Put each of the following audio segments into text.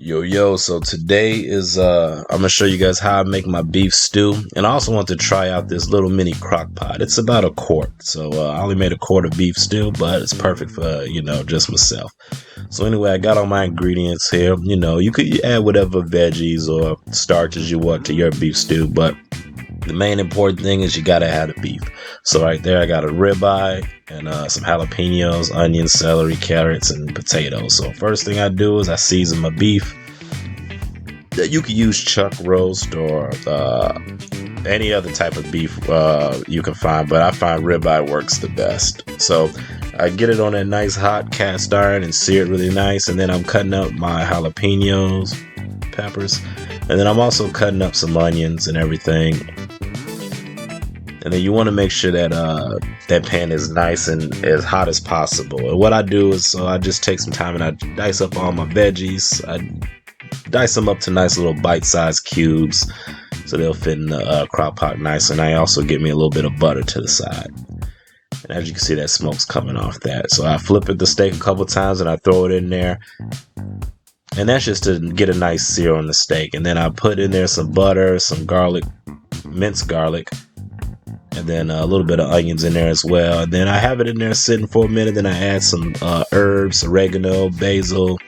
Yo, so today is I'm gonna show you guys how I make my beef stew, and I also want to try out this little mini crock pot. It's about a quart, so I only made a quart of beef stew, but it's perfect for just myself. So anyway, I got all my ingredients here. You could add whatever veggies or starches you want to your beef stew, but the main important thing is you gotta have the beef. So right there, I got a ribeye and some jalapenos, onions, celery, carrots, and potatoes. So first thing I do is I season my beef. You could use chuck roast or any other type of beef you can find, but I find ribeye works the best. So I get it on that nice hot cast iron and sear it really nice, and then I'm cutting up my jalapenos, peppers, and then I'm also cutting up some onions and everything. And then you want to make sure that that pan is nice and as hot as possible. And what I do is, I just take some time and I dice up all my veggies. I dice them up to nice little bite-sized cubes so they'll fit in the crock pot nice. And I also get me a little bit of butter to the side. And as you can see, that smoke's coming off that. So I flip it the steak a couple times and I throw it in there. And that's just to get a nice sear on the steak. And then I put in there some butter, some garlic, minced garlic, and then a little bit of onions in there as well. And then I have it in there sitting for a minute. Then I add some herbs, oregano, basil,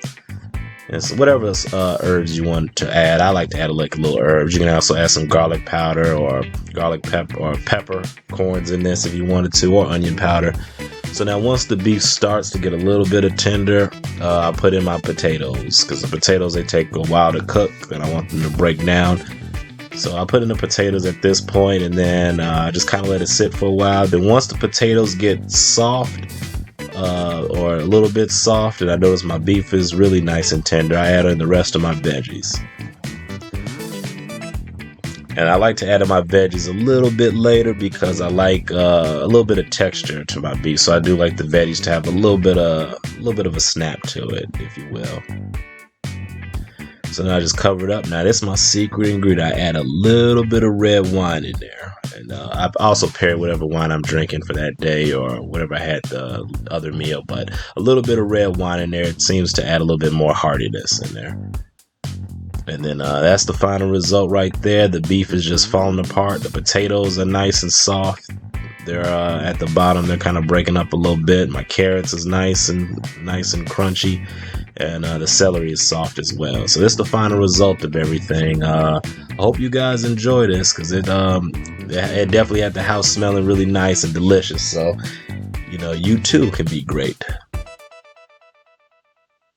and so whatever herbs you want to add. I like to add like little herbs. You can also add some garlic powder or garlic peppercorns in this if you wanted to, or onion powder. So now once the beef starts to get a little bit of tender, I put in my potatoes, because the potatoes, they take a while to cook and I want them to break down. So I put in the potatoes at this point, and then just kind of let it sit for a while. Then once the potatoes get soft, or a little bit soft, and I notice my beef is really nice and tender, I add in the rest of my veggies. And I like to add in my veggies a little bit later because I like a little bit of texture to my beef. So I do like the veggies to have a little bit of a snap to it, if you will. So now I just cover it up. Now this is my secret ingredient. I add a little bit of red wine in there. And I've also paired whatever wine I'm drinking for that day or whatever I had the other meal. But a little bit of red wine in there, it seems to add a little bit more heartiness in there. And then that's the final result right there. The beef is just falling apart. The potatoes are nice and soft. They're at the bottom. They're kind of breaking up a little bit. My carrots is nice and crunchy. And the celery is soft as well. So this is the final result of everything. I hope you guys enjoy this, because it definitely had the house smelling really nice and delicious. So, you too can be great.